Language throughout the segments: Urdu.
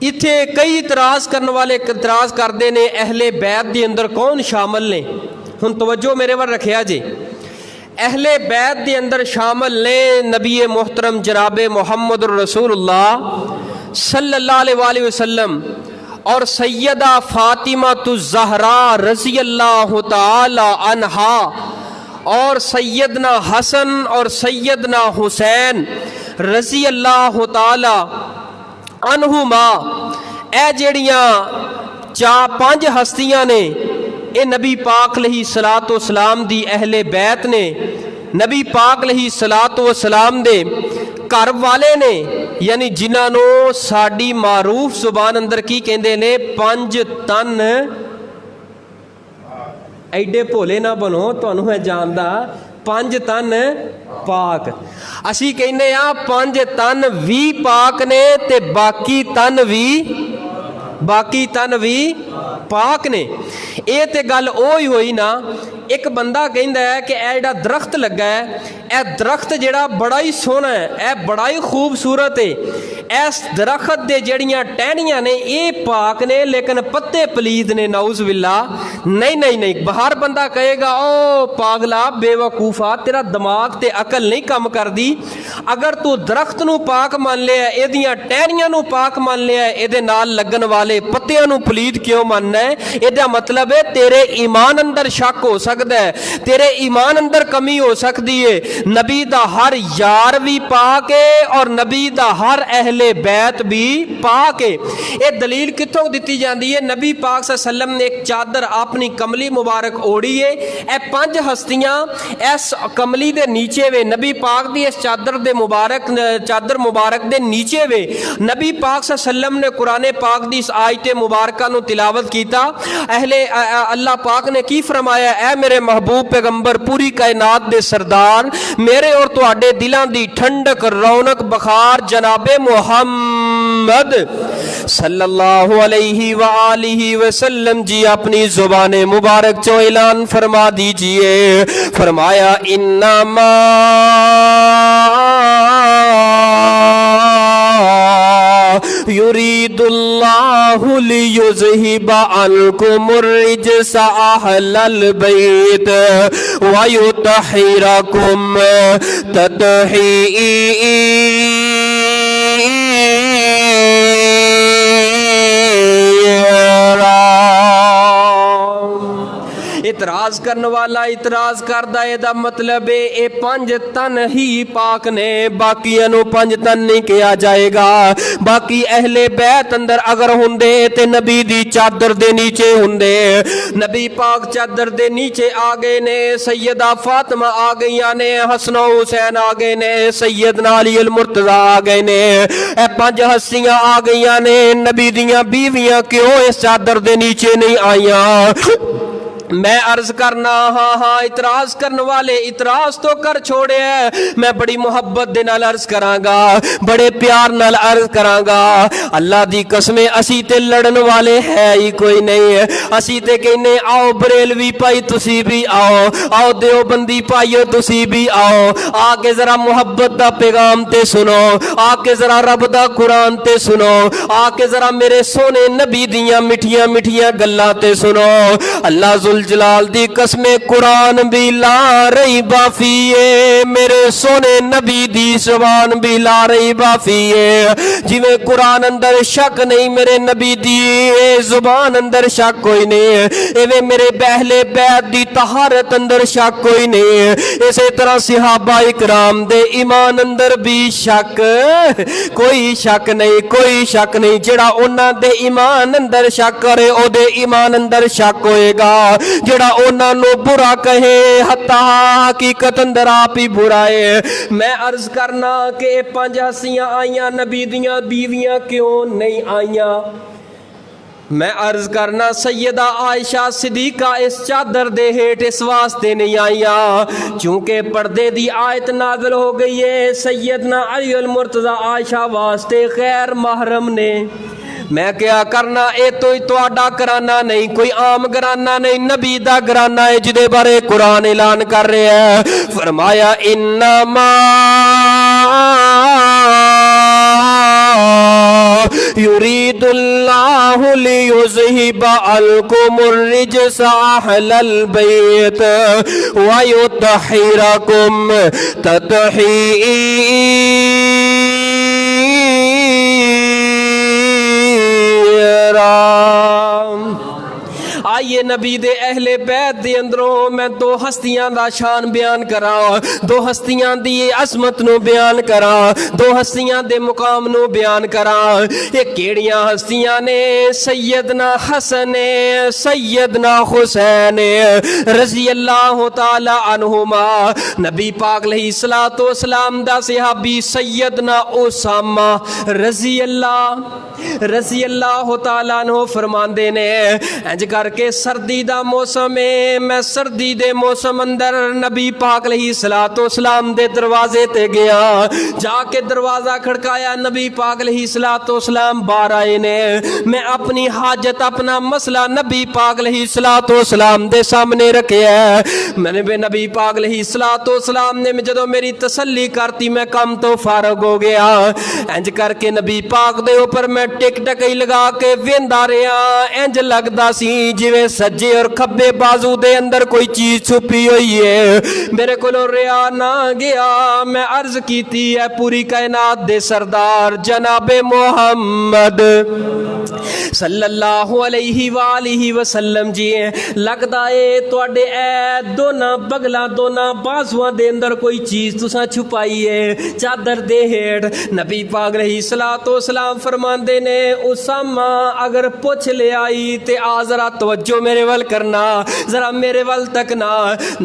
اتھے کئی اعتراض کرنے والے اعتراض کرتے ہیں اہل بیت دے اندر کون شامل نے. ہن توجہ میرے ور رکھیا جی. اہل بیت دے اندر شامل نے نبی محترم جناب محمد رسول اللہ صلی اللہ علیہ وآلہ وسلم اور سیدہ فاطمہ الزہرا رضی اللہ تعالی عنہا اور سیدنا حسن اور سیدنا حسین رضی اللہ تعالی عنہما. اے جڑیاں پانچ ہستیاں نے اے نبی پاک علیہ الصلوۃ والسلام دی اہل بیت نے. نبی پاک علیہ الصلوۃ والسلام دے گھر والے نے, یعنی جنہاں نو ساڈی معروف زبان اندر کی کہندے نے پنج تن. ایڈے بھولے نہ بنو, تانوں میں جاندا پنج تن پاک. اسی کہنے ہاں پنج تن وی پاک نے تے باقی تن وی پاک نے. اے تے گل اوہی ہوئی نا. ایک بندہ کہندا ہے کہ اے جڑا درخت لگا ہے اے درخت جڑا بڑا ہی سونا ہے, اے بڑا ہی خوبصورت ہے. اس درخت دے جڑیاں ٹہنیاں نے اے پاک نے لیکن پتے پلید نے, نعوذ باللہ. نہیں باہر بندہ کہے گا او پاگلا بے وقوفا تیرا دماغ تے عقل نہیں کم کردی. اگر تو درخت نو پاک مان لیا اے دیاں ٹہنیاں نو پاک مان لیا اے دے نال لگن والے پتیاں نو پلید کیوں ماننا ہے؟ اے دا مطلب ہے تیرے ایمان اندر شک ہو سکتا ہے, تیرے ایمان اندر کمی ہو سکتی ہے. نبی دا ہر یار بھی پاک ہے اور نبی دا ہر اہل بیت بھی پاک ہے. اے دلیل کتوں دیتی جاندی ہے؟ نبی پاک صلی اللہ علیہ وسلم نے ایک چادر اپنی کملی مبارک اوڑی ہے. اے پنج ہستیاں اس کملی دے نیچے وے, نبی پاک دی اس چادر مبارک دے نیچے وے. نبی پاک صلی اللہ علیہ وسلم نے قرآن پاک دی اس آیت مبارکہ نو تلاوت کیتا. اللہ پاک نے کی فرمایا؟ اے میرے محبوب پیغمبر پوری کائنات دے سردار, میرے اور تواڈے دلاں دی ٹھنڈک رونق بخار جناب محمد صلی اللہ علیہ وآلہ وسلم جی اپنی زبان مبارک چو اعلان فرما دیجئے. فرمایا انما یرید اللہ لیذہب عنکم الرجس اہل البیت ویطہرکم تطہیرا. اعتراض کرنے والا اعتراض کردہ اے دا مطلب اے پنج تن ہی پاک نے, باقیاں نو پنج تن نہیں کیا جائے گا. باقی اہل بیت اندر اگر ہوندے تے نبی دی چادر دے نیچے ہوندے. نبی پاک چادر دے نیچے آ گئے نے, سیدہ فاطمہ آ گئیاں نے, حسن و حسین آ گئے نے, سیدنا علی المرتضی آ گئے نے. اے پنج ہستیاں آ گئیاں نے, نبی دیاں بیویاں کیوں اس چادر دے نیچے نہیں آئیاں؟ میں عرض کرنا ہاں اعتراض کرنے والے اعتراض تو کر چھوڑے ہیں, میں بڑی محبت دے نال عرض کراں گا, بڑے پیار نال عرض کراں گا. اللہ دی قسمیں اسی تے لڑن والے ہے ہی کوئی نہیں ہے. اسی تے کہنے آؤ بریلوی پائی تسی بھی آؤ, آؤ دیوبندی پائیو تسی بھی آؤ, آ کے ذرا محبت دا پیغام تے سنو, آ کے ذرا رب دا قرآن تے سنو, آ کے ذرا میرے سونے نبی دیاں مٹھیاں مٹھیاں گلاں تے سنو. اللہ جلال دی قسم قرآن بھی لا رہی بافیے, میرے سونے نبی دی زبان بھی لا رہی بافیے. جویں قرآن اندر شک نہیں میرے نبی دی زبان اندر شک کوئی نہیں, ایویں میرے اہل بیت دی طہارت اندر شک کوئی نہیں. اسی طرح صحابہ اکرام دے ایمان اندر بھی شک کوئی شک نہیں. جڑا انہاں دے ایمان اندر شک کرے او دے ایمان اندر شک ہوئے گا. جڑا انہاں نو برا کہے حتی حقیقت اندر آپ ہی برا ہے. میں عرض کرنا کہ پنج ہستیاں آئیاں, نبی دیاں بیویاں کیوں نہیں آئیاں؟ میں عرض کرنا سیدہ عائشہ صدیقہ اس چادر دے ہیٹ اس واسطے نہیں آئیاں چونکہ پردے دی آیت نازل ہو گئی ہے سیدنا علی المرتضی عائشہ واسطے غیر محرم نے. میں کیا کرنا, اے تو تواڈا گھرانہ نہیں, کوئی عام گھرانہ نہیں, نبی دا گھرانہ ہے جدے بارے قرآن اعلان کر رہے ہیں. فرمایا انما یرید اللہ لیذہب عنکم الرجس اہل البیت ویطہرکم تطہیرا۔ آئیے نبی دے اہل بیت دے اندروں میں دو ہستیاں دا شان بیان کراں، دو ہستیاں دی عظمت نو بیان کراں، دو ہستیاں دے مقام نو بیان کراں۔ یہ کیڑیاں ہستیاں نے؟ سیدنا حسن، سیدنا حسین رضی اللہ تعالی عنہما، نبی پاک علیہ الصلوۃ والسلام دا صحابی سیدنا اسامہ رضی اللہ تعالیٰ عنہ فرماندے نے انج کر کے سردی دا موسم ہے، میں سردی دے موسم اندر نبی پاک علیہ الصلوۃ والسلام دے دروازے تے گیا، جا کے دروازہ کھڑکایا، نبی پاک علیہ الصلوۃ والسلام باہر آئے نے، میں اپنی حاجت اپنا مسئلہ نبی پاک علیہ الصلوۃ والسلام دے سامنے رکھیا ہے۔ میں نے نبی پاک علیہ الصلوۃ والسلام نے جدوں میری تسلی کرتی میں کم تو فارغ ہو گیا، انج کر کے نبی پاک دے اوپر میں ٹک ٹکئی لگا کے ویندا رہیا، انج لگدا سی جویں سجے اور کھبے بازو دے اندر کوئی چیز چھپی ہوئی ہے، میرے کولوں رہیا نہ گیا۔ میں عرض کیتی ہے پوری کائنات دے سردار جناب محمد صلی اللہ علیہ وآلہ وسلم جی، لگدا ہے تواڈے اے دونوں بغلاں دونوں بازواں دے اندر کوئی چیز تساں چھپائی ہے چادر دے ہیٹھ۔ نبی پاک علیہ الصلوۃ والسلام فرماندے نے اسامہ اگر پوچھ لے آئی تے آ ذرا توجہ میرے ول کرنا، ذرا میرے ول تکنا۔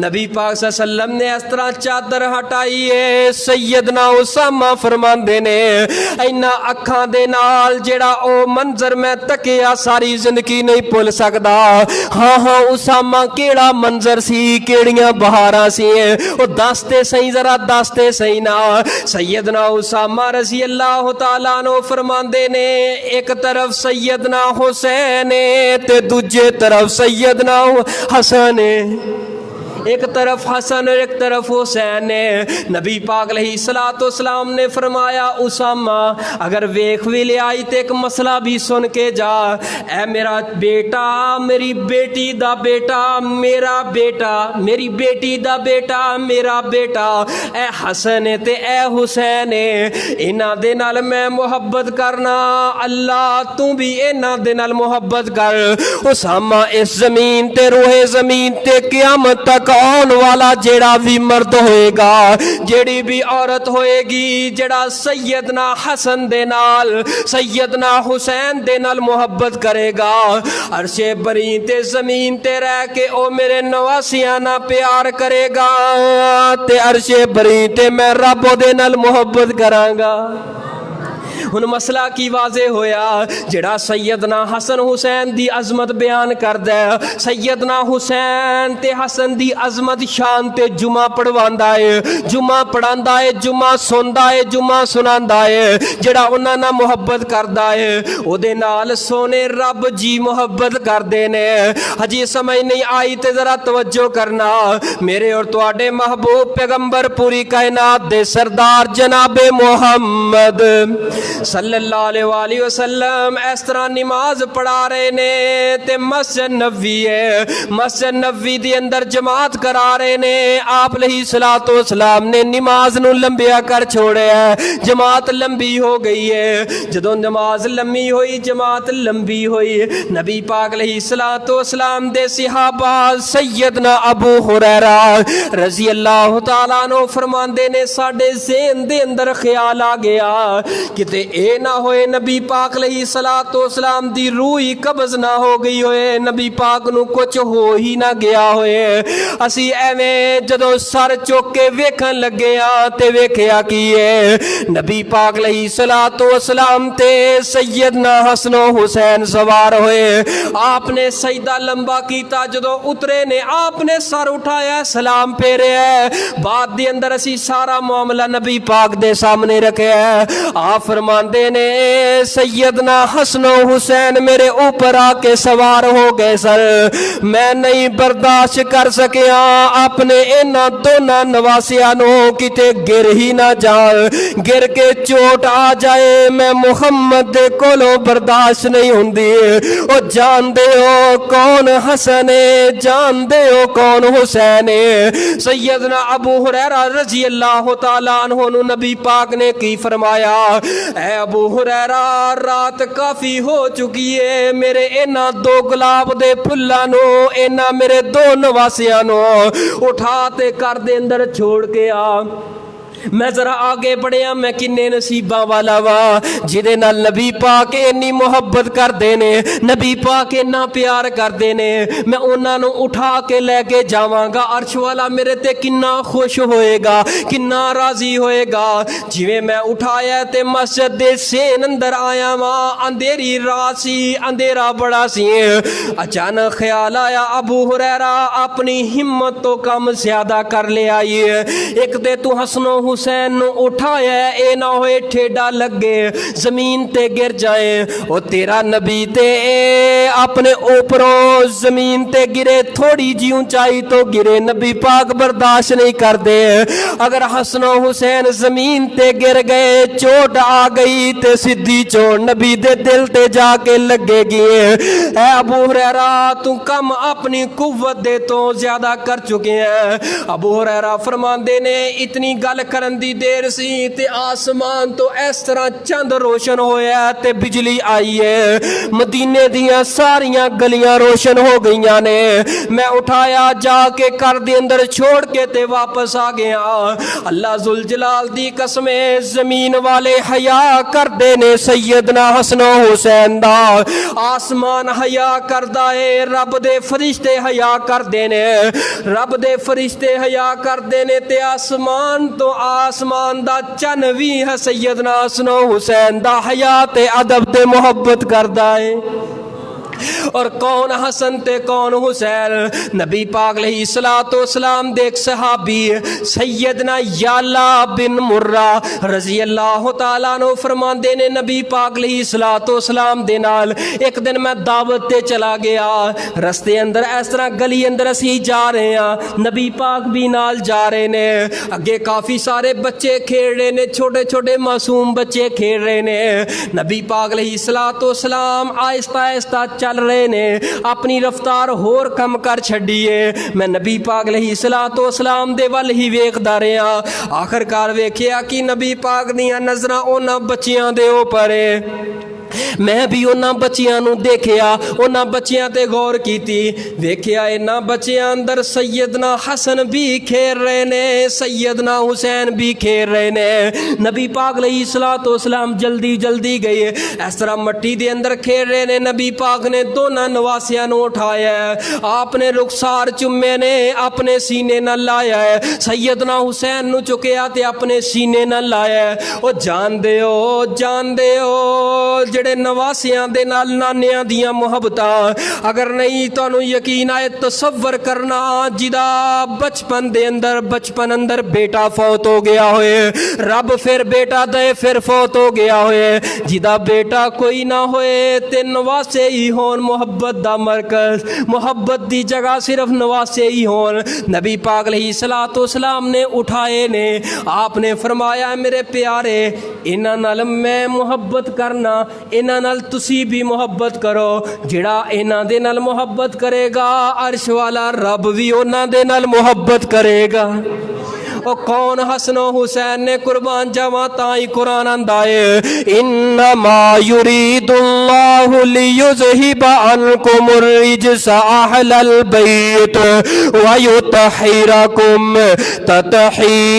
نبی پاک صلی اللہ علیہ وسلم نے اس طرح چادر ہٹائی ہے، سیدنا اسامہ فرماندے نے اینا اکھاں دے نال جڑا او منظر میں تکیا ساری زندگی نہیں بھول سکدا۔ ہاں اسامہ کیڑا منظر سی، کیڑیاں بہاراں سی، او دستے صحیح، ذرا دستے صحیح نا۔ سیدنا اسامہ رضی اللہ تعالیٰ عنہ فرماندے نے ایک طرف سیدنا حسین تے دوجے طرف سیدنا حسن، ایک طرف حسن اور ایک طرف حسین۔ نبی پاک علیہ الصلوۃ والسلام نے فرمایا اسامہ اگر ویکھ بھی لے آئی تے ایک مسئلہ بھی سن کے جا، اے میرا بیٹا، میری بیٹی دا بیٹا، میرا بیٹا، میری بیٹی دا بیٹا، میرا بیٹا، اے حسن تے اے حسین، انہاں دے نال میں محبت کرنا، اللہ تو بھی انہاں دے نال محبت کر۔ اسامہ اس زمین تے روح زمین تے قیامت تک آن والا جیڑا بھی مرد ہوئے گا، جیڑی بھی عورت ہوئے گی، جیڑا سیدنا حسن دے نال سیدنا حسین دے نال محبت کرے گا، عرش بری تے زمین تے رہ کے او میرے نواسیاں نہ پیار کرے گا تے عرش بری تے میں رب دے نال محبت کراں گا۔ ہن مسئلہ کی واضح ہویا، جڑا سیدنا حسن حسین دی عظمت بیان کردا ہے، سیدنا حسین تے حسن دی عظمت شان تے جمعہ پڑھواندا ہے، جمعہ پڑھاندا ہے، جمعہ سندا ہے، جمعہ سناندا ہے، جڑا انہاں نال محبت کردا ہے او دے نال سونے رب جی محبت کردے نے۔ ہجی سمجھ نہیں آئی تے ذرا توجہ کرنا، میرے اور تواڈے محبوب پیغمبر پوری کائنات دے سردار جناب محمد صلی اللہ علیہ وآلہ وسلم اس طرح نماز پڑھا رہے نے تے مسجد نبوی ہے، مسجد نبوی دی اندر جماعت کرا رہے نے، آپ علیہ الصلوۃ والسلام نے نماز نو لمبیا کر چھوڑیا ہے، جماعت لمبی ہو گئی ہے۔ جدوں نماز لمبی ہوئی، جماعت لمبی ہوئی، نبی پاک علیہ الصلوۃ والسلام دے صحابہ سیدنا ابو ہریرہ رضی اللہ تعالیٰ عنہ فرماندے نے ساڈے ذہن دے اندر خیال آ گیا کتے اے نہ ہوئے نبی پاک علیہ الصلوۃ والسلام دی روح قبض نہ ہو گئی ہوئے، نبی پاک نو کچھ ہو ہی نہ گیا ہوئے۔ اسی ایویں جدوں سر چوک کے ویکھن لگے ہاں تے ویکھیا کی ہے، نبی پاک علیہ الصلوۃ والسلام تے سیدنا حسن و حسین سوار ہوئے، آپ نے سجدہ لمبا کیتا، جدوں اترے نے آپ نے سر اٹھایا، سلام پھیرے ہے، بعد دی اندر اسی سارا معاملہ نبی پاک دے سامنے رکھے ہے۔ آپ فرما فرماندے نے سیدنا حسن و حسین میرے اوپر آ کے سوار ہو گئے سر، میں نہیں برداشت کر سکیا اپنے انہاں دونوں نواسیاں نو کتے گر ہی نہ جان، گر کے چوٹ آ جائے میں محمد دے کولوں برداشت نہیں ہوندی۔ او جان دے ہو کون حسن ہے، جان دے ہو کون حسین ہے۔ سیدنا ابو ہریرہ رضی اللہ تعالیٰ عنہ نو نبی پاک نے کی فرمایا، اے ابو ہریرہ رات کافی ہو چکی ہے، میرے اینا دو گلاب دے پھلاں نو، اینا میرے دو نواسیاں نو اٹھا تے کر دے اندر چھوڑ کے آ۔ میں ذرا آگے بڑھیا، میں کنے نصیباں والا وا جدے نال نبی پاک اتنی محبت کر دینے، نبی پاک اتنا پیار کر دینے، میں انہاں نو اٹھا کے لے کے جاواں گا، عرش والا میرے تے کنا خوش ہوئے گا، کنا راضی ہوئے گا۔ جویں میں اٹھایا تے مسجد دے سین اندر آیا وا، اندھیری رات سی، اندھیرا بڑا سی، اچانک خیال آیا ابو ہریرہ اپنی ہمت تو کم زیادہ کر لے آئی، ایک دے تو حسن و حسین نو اٹھایا اے نہ ہوئے ٹھیڈا لگے زمین تے گر جائے، او تیرا نبی تے اپنے اوپروں زمین تے گرے، تھوڑی جی اونچائی تو گرے، نبی پاک برداشت نہیں کر دے، اگر حسن و حسین زمین تے گر گئے چوٹ آ گئی تے سدھی چوٹ نبی دے دل تے جا کے لگے گی۔ اے ابو ہریرہ تو کم اپنی قوت دے تو زیادہ کر چکے ہیں۔ ابو ہریرہ فرماندے نے اتنی گل کرن دی دیر سی تے آسمان تو اس طرح چند روشن ہویا تے بجلی آئی ہے، مدینے دیاں ساریاں گلیاں روشن ہو گئیاں نے، میں اٹھایا جا کے کر دے اندر چھوڑ کے تے واپس آ گیا۔ اللہ ذوالجلال دی قسم زمین والے حیا کر دے نے سیدنا حسن و حسین دا، آسمان حیا کردا ہے، رب دے فرشتے حیا کر دے نے، رب دے فرشتے حیا کر دے نے تے آسمان تو آسمان دا چن وی ہے سیدنا حسن و حسین دا حیات ادب تے محبت کردا ہے۔ اور کون حسن تے کون حسین؟ نبی پاک علیہ الصلوۃ والسلام دے ایک صحابی سیدنا یالا بن مرہ رضی اللہ تعالیٰ عنہ فرماندے نے نبی پاک علیہ الصلوۃ والسلام دے نال ایک دن میں دعوت تے چلا گیا، رستے اندر اس طرح گلی اندر اسی جا رہے ہیں، نبی پاک بھی نال جا رہے نے، اگے کافی سارے بچے کھیل رہے نے، چھوٹے چھوٹے معصوم بچے کھیل رہے نے، نبی پاک علیہ الصلوۃ والسلام آہستہ آہستہ چل رہے نے، اپنی رفتار ہور کم کر چھڈیے، میں نبی پاک علیہ الصلوۃ والسلام دے ول ہی ویکھدا رہیا، آخر کار ویکھیا کہ نبی پاک دیاں نظراں انہاں بچیاں دے اوپر ہے، میں بھی انہاں بچیاں نو دیکھیا، انہاں بچیاں تے غور کیتی، ویکھیا انہاں بچیاں اندر سیدنا حسن بھی کھیل رہے نے، سیدنا حسین بھی کھیل رہے نے، نبی پاک علیہ الصلوۃ والسلام جلدی جلدی گئے، اس طرح مٹی دے اندر کھیل رہے نے، نبی پاک نے دونوں نواسیاں نو اٹھایا ہے، آپ نے رخسار چومے نے اپنے سینے نہ لایا ہے، سیدنا حسین نو چکیا تے اپنے سینے نہ لایا ہے، او جان دے ہو جڑے نواسیاں دے نال نانیاں دیاں محبتاں، اگر نہیں تانوں یقین آئے تصور کرنا جدا بچپن دے اندر بیٹا فوت ہو گیا ہوئے، رب پھر بیٹا دے پھر فوت ہو گیا ہوئے، جدا بیٹا کوئی نہ ہوئے تے نواسے ہی ہون، محبت دا مرکز، محبت دی جگہ صرف نواسے ہی ہون، نبی پاک علیہ الصلوۃ والسلام نے اٹھائے نے، آپ نے فرمایا میرے پیارے انہاں نال میں محبت کرنا، انہاں نال تسی بھی محبت کرو، جڑا انہاں دے نال محبت کرے گا عرش والا رب بھی انہاں دے نال محبت کرے گا۔ او کون حسن و حسین نے قربان جاواں تائی قرآن آندا ہے انما یرید اللہ لیذہب عنکم الرجس اہل البیت ویطہرکم تطہیرا۔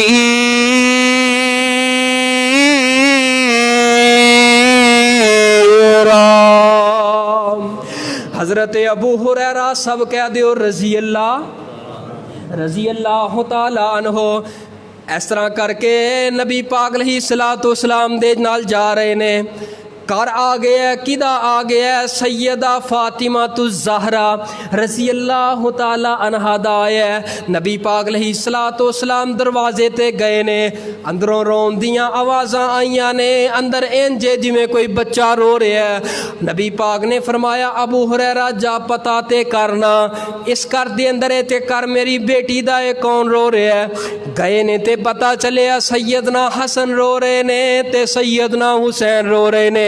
حضرت ابو ہریرہ سب کہہ دیو رضی اللہ تعالیٰ عنہ، اس طرح کر کے نبی پاک علیہ الصلوۃ والسلام دے نال جا رہے نے، گھر آ گیا کدا آ گیا سیدہ فاطمہ الزہرا رضی اللہ تعالی عنہا دا آیا نبی پاک علیہ الصلوۃ والسلام دروازے تے گئے نے اندروں رون دیاں آوازاں آئیاں نے اندر انجے جویں کوئی بچہ رو رہا ہے نبی پاک نے فرمایا ابو ہریرہ جا پتہ تے کرنا اس گھر دے اندر تے کر میری بیٹی دا اے کون رو رہا ہے گئے نے تے پتہ چلیا سیدنا حسن رو رہے نے تے سیدنا حسین رو رہے نے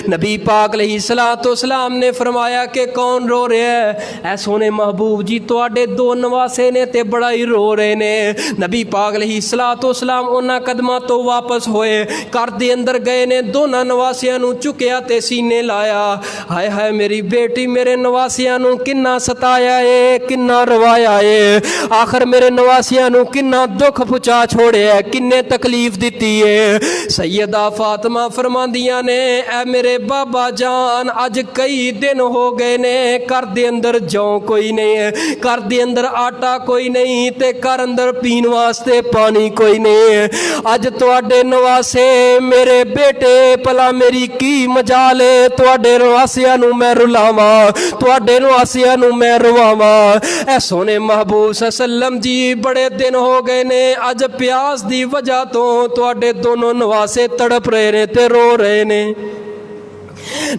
نبی پاک علیہ الصلوۃ والسلام نے فرمایا کہ کون رو رہا ہے اے سونے محبوب جی تواڈے دو نواسے نے تے بڑا ہی رو رہے نے نبی پاک علیہ الصلوۃ والسلام انہاں قدماں تو واپس ہوئے گھر دے اندر گئے نے دونوں نواسیاں نو چکیا تے سینے لایا ہائے ہائے میری بیٹی میرے نواسیاں نو کنا ستایا ہے کنا روایا ہے آخر میرے نواسیاں نو کنا دکھ پہنچا چھوڑیا ہے کنے تکلیف دیتی ہے سیدہ فاطمہ فرماندیاں نے اے میرے بابا جان اج کئی دن ہو گئے نے گھر دے اندر جوں کوئی نہیں ہے گھر دے اندر آٹا کوئی نہیں تے گھر اندر پین واسطے پانی کوئی نہیں ہے اج تواڈے نواسے میرے بیٹے پلا میری کی مجال ہے تواڈے نواسیاں نو میں رلاواں تواڈے نواسیاں نو میں رواواں اے سونے محبوب صلی اللہ علیہ وسلم جی بڑے دن ہو گئے نے اج پیاس دی وجہ تو تواڈے دونوں نواسے تڑپ رہے نے تے رو رہے نے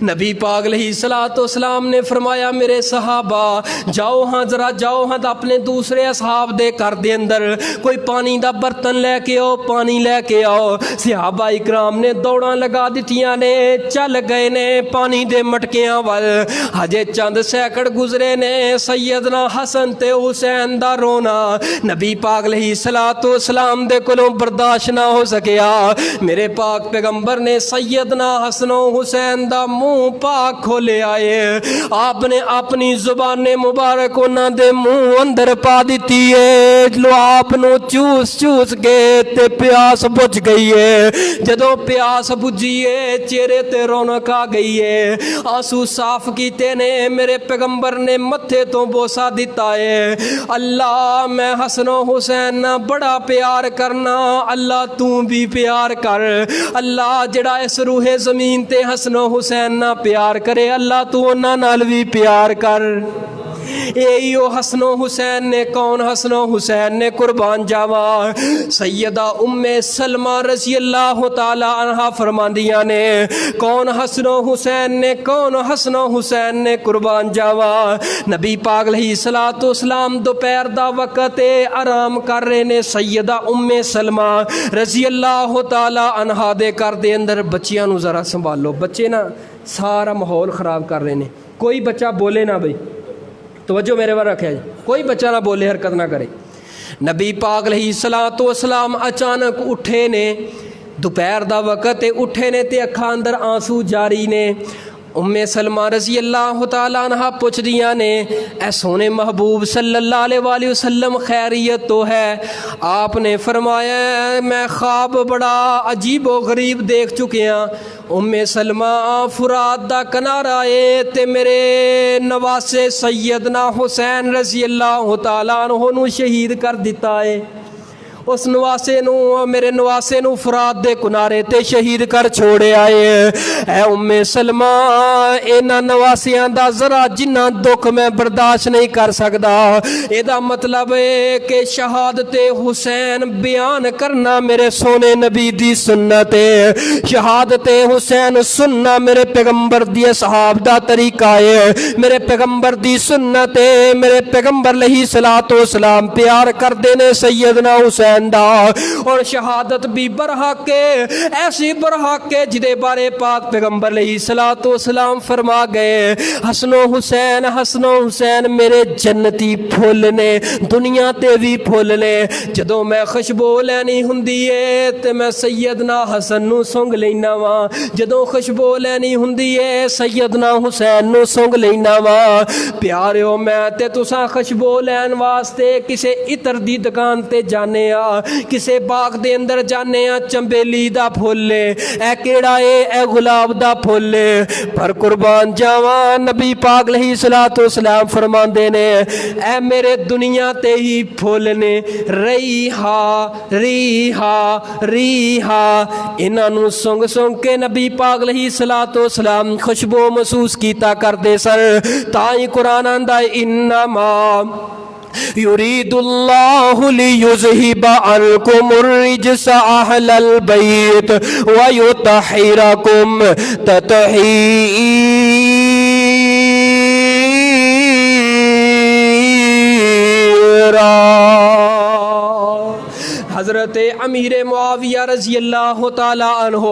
نبی پاک علیہ الصلوۃ والسلام نے فرمایا میرے صحابہ جاؤ ہاں ذرا جاؤ ہاں اپنے دوسرے اصحاب دے گھر دے اندر کوئی پانی دا برتن لے کے آؤ پانی لے کے آؤ صحابہ اکرام نے دوڑاں لگا دتیاں نے چل گئے نے پانی دے مٹکیاں ول ہجے چند سیکڑ گزرے نے سیدنا حسن تے حسین دا رونا نبی پاک علیہ الصلوۃ والسلام دے کولوں برداشت نہ ہو سکیا میرے پاک پیغمبر نے سیدنا حسن و حسین دا منہ پاک کھولے آئے آپ نے اپنی زبان مبارک انہاں دے منہ اندر پا دیتی ہے لو آپ نو چوس چوس کے تے پیاس بجھ گئی ہے جدوں پیاس بجھی ہے چہرے تے رونق آ گئی ہے آنسو صاف کیتے نے میرے پیغمبر نے متھے تو بوسا دیتا ہے اللہ میں حسن و حسین نہ بڑا پیار کرنا اللہ تو بھی پیار کر اللہ جڑا اس روح زمین تے حسن و حسین نہ پیار کرے اللہ تو انہاں نال بھی پیار کر ایو حسن و حسین نے کون حسن و حسین نے قربان جاوا سیدہ ام سلمہ رضی اللہ تعالی عنہا فرماندیاں نے کون حسن و حسین نے کون حسن و حسین نے قربان جاوا نبی پاک علیہ الصلوۃ والسلام دوپہر دا وقت آرام کر رہے نے سیدہ ام سلمہ رضی اللہ تعالی عنہا دے گھر دے اندر بچیاں نو ذرا سنبھالو بچے نا سارا ماحول خراب کر رہے نے کوئی بچہ بولے نہ بھائی توجہ میرے بار رکھے جی کوئی بچہ نہ بولے حرکت نہ کرے نبی پاک علیہ الصلوۃ والسلام اچانک اٹھے نے دوپہر دا وقت اٹھے نے تے اکھاں اندر آنسو جاری نے ام سلمہ رضی اللہ تعالیٰ عنہ پوچھ دیاں نے اے سونے محبوب صلی اللہ علیہ وآلہ وسلم خیریت تو ہے آپ نے فرمایا میں خواب بڑا عجیب و غریب دیکھ چکے ہیں ام سلمہ فرات دا کنارہ ہے تے میرے نواسے سیدنا حسین رضی اللہ تعالیٰ عنہ نو شہید کر دیتا ہے اس نواسے نو میرے نواسے نو فرات دے کنارے تے شہید کر چھوڑے آئے اے ام سلمہ اینا نواسیاں دا ذرا جنہ دکھ میں برداشت نہیں کر سکدا اے دا مطلب ہے کہ شہادت حسین بیان کرنا میرے سونے نبی دی سنت ہے شہادت حسین سننا میرے پیغمبر دی اصحاب دا طریقہ ہے میرے پیغمبر دی سنت ہے میرے پیغمبر علیہ الصلوۃ والسلام پیار کر دینے سیدنا حسین اور شہادت بھی برحق ہے ایسی برحق ہے جدے بارے پاک پیغمبر علیہ الصلوۃ والسلام فرما گئے حسن و حسین میرے جنتی پھول نے دنیا تے بھی پھول نے جدوں میں خوشبو لینی ہوندی ہے تے میں سیدنا حسن نو سونگ لینا وا جدوں خوشبو لینی ہوندی ہے سیدنا حسین نو سونگ لینا وا پیاریو میں تے تساں خوشبو لین واسطے کسے عطر دی دکان تے جانے آ کسے باغ دے اندر جانے ہاں چمبیلی دا پھول اے کیڑا اے گلاب دا پھول پر قربان جاواں نبی پاک علیہ الصلوۃ والسلام فرماندے نے اے میرے دنیا تے ہی پھول نے ریحا ریحا ریحا انہاں نوں سونگ سونگ کے نبی پاک علیہ الصلوۃ والسلام خوشبو محسوس کیتا کردے سن تائیں قرآن آندا انما یرید اللہ لیذہب عنکم الرجس اہل البیت ویطہرکم تطہیرا۔ حضرت امیر معاویہ رضی اللہ تعالیٰ عنہ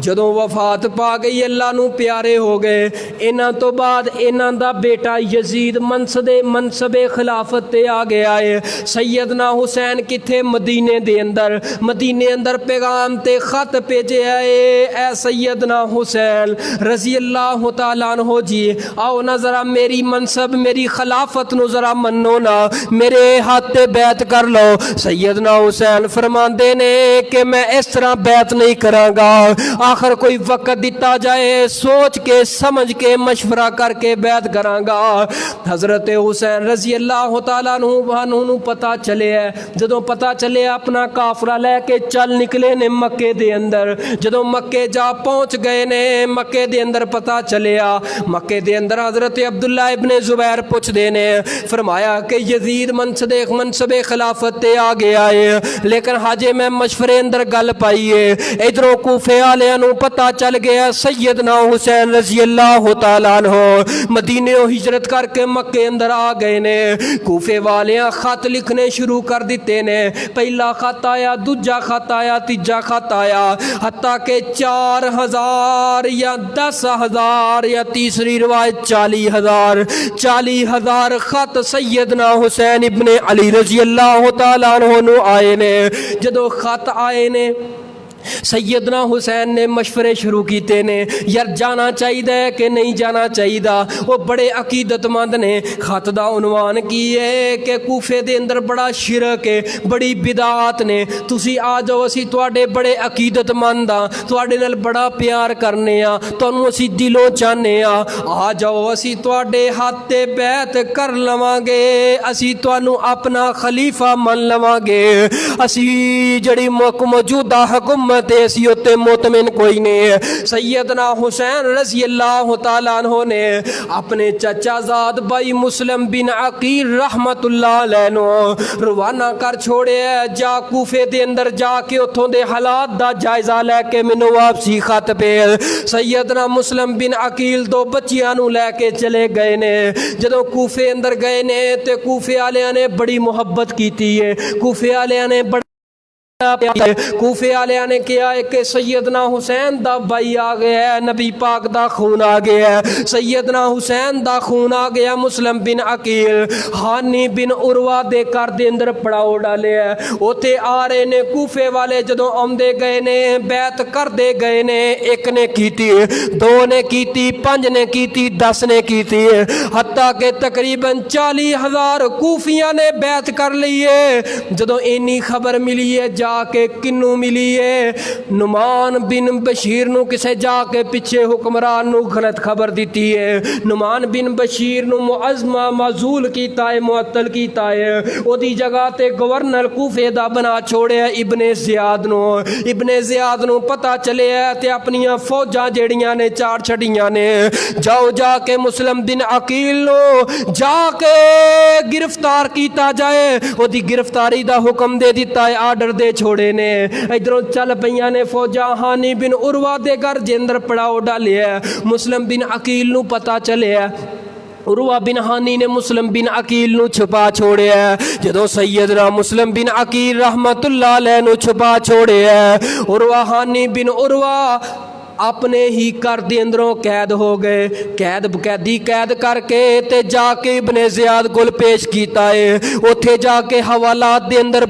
جدوں وفات پا گئی اللہ نو پیارے ہو گئے انہاں تو بعد انہاں دا بیٹا یزید منصب خلافت تے آ گیا ہے۔ سیدنا حسین کتھے مدینے دے اندر پیغام تے خط بھیجے اے سیدنا حسین رضی اللہ تعالیٰ عنہ جی آؤ نا ذرا میری منصب میری خلافت نو ذرا منو نا میرے ہاتھ تے بیعت کر لو۔ سیدنا حسین فرماندے نے کہ میں اس طرح بیعت نہیں کراں گا، آخر کوئی وقت دیتا جائے سوچ کے سمجھ کے مشورہ کر کے بیعت کراں گا۔ حضرت حسین رضی اللہ تعالیٰ عنہ پتہ چلے ہے جدوں پتہ چلے اپنا کافرہ لے کے چل نکلے نے مکے دے اندر جدوں مکے جا پہنچ گئے نے مکے دے اندر پتہ چلیا مکے دے اندر حضرت عبداللہ ابن زبیر پوچھ دے نے فرمایا کہ یزید منصب خلافت تے آ گیا ہے لیکن حاجے میں مشورے اندر گل پائی ہے ادھروں کوفے والےاں نوں پتہ چل گیا سیدنا حسین رضی اللہ تعالیٰ عنہ مدینے ہجرت کر کے مکے اندر آ گئے نے۔ کوفے والیاں خط لکھنے شروع کر دیتے نے، پہلا خط آیا دوجا خط آیا تیجا خط آیا حتیٰ کہ 4000 یا 10,000 یا تیسری روایت 40,000 خط سیدنا حسین ابن علی رضی اللہ تعالیٰ عنہ نو آئے نے۔ جدو خط آئے نے سیدنا حسین نے مشورے شروع کیتے نے یار جانا چاہیے کہ نہیں جانا چاہیے۔ وہ بڑے عقیدت مند نے خط دا عنوان کی ہے کہ کوفے دے اندر بڑا شرک ہے بڑی بدعات نے، تسی آ جاؤ اسی تواڈے بڑے عقیدت مند ہاں تواڈے نال بڑا پیار کرنے ہاں تانوں اسی دلوں چاہنے ہاں، آ جاؤ اسی تواڈے ہاتھ تے بیعت کر لواں گے، اسی تانوں اپنا خلیفہ من لواں گے، اسی جڑی موجودہ حکومت ایسی ہوتے مطمئن کوئی نہیں ہے۔ سیدنا حسین رضی اللہ تعالیٰ عنہ نے اپنے چچا زاد بھائی مسلم بن عقیل رحمت اللہ علیہ نو روانہ کر چھوڑے جا کوفے دے اندر جا کے اتھوں دے حالات دا جائزہ لے کے مینوں واپسی خط پہ سیدنا مسلم بن عقیل دو بچیاں نو لے کے چلے گئے نے۔ جدوں کوفے اندر گئے نے تے کوفے والےاں نے بڑی محبت کیتی ہے، کوفے والےاں نے کوفے والےاں نے کیا ہے کہ سیدنا حسین دا بھائی آ گیا ہے، نبی پاک دا خون آ گیا ہے، سیدنا حسین دا خون آ گیا۔ مسلم بن عقیل ہانی بن عروہ دے کر دے اندر پڑاؤ ڈالے ہے، اوتھے آ رہے نے کوفے والے جدوں آمدے گئے نے بیعت کر دے گئے نے، ایک نے کیتی دو نے کیتی 5 نے کیتی 10 نے کیتی حتیٰ کہ تقریباً 40,000 کوفیاں نے بیعت کر لی ہے۔ جدوں اینی خبر ملی ہے جا کے کنوں ملی ہے نعمان بن بشیر نو کسے جا کے پیچھے حکمران نو غلط خبر دیتی ہے، نعمان بن بشیر نو معزمہ معزول کیتا ہے معطل کیتا ہے، او دی جگہ تے گورنر کوفے دا بنا چھوڑے ابن زیاد نو پتہ چلے ہے تے اپنیاں فوجاں جیڑیاں نے چار چھڑیاں نے جاؤ جا کے مسلم بن عقیل نو جا کے گرفتار کیتا جائے، او دی گرفتاری دا حکم دے دیتا ہے آرڈر دے چھوڑے نے۔ ادھروں چل پیاں نے فوجاں ہانی بن عروہ دے گھر دے اندر پڑاؤ ڈالے ہے، مسلم بن عقیل نو پتہ چلے ہے، عروہ بن ہانی نے مسلم بن عقیل نو چھپا چھوڑے ہے۔ جدوں سیدنا مسلم بن عقیل رحمت اللہ علیہ نو چھپا چھوڑے ہے، عروہ ہانی بن عروہ اپنے ہی کر دے اندروں قید ہو گئے، قیدی کر کے تے جا کے ابن زیاد کول پیش کیتا ہے، اوتھے جا کے حوالات دے اندر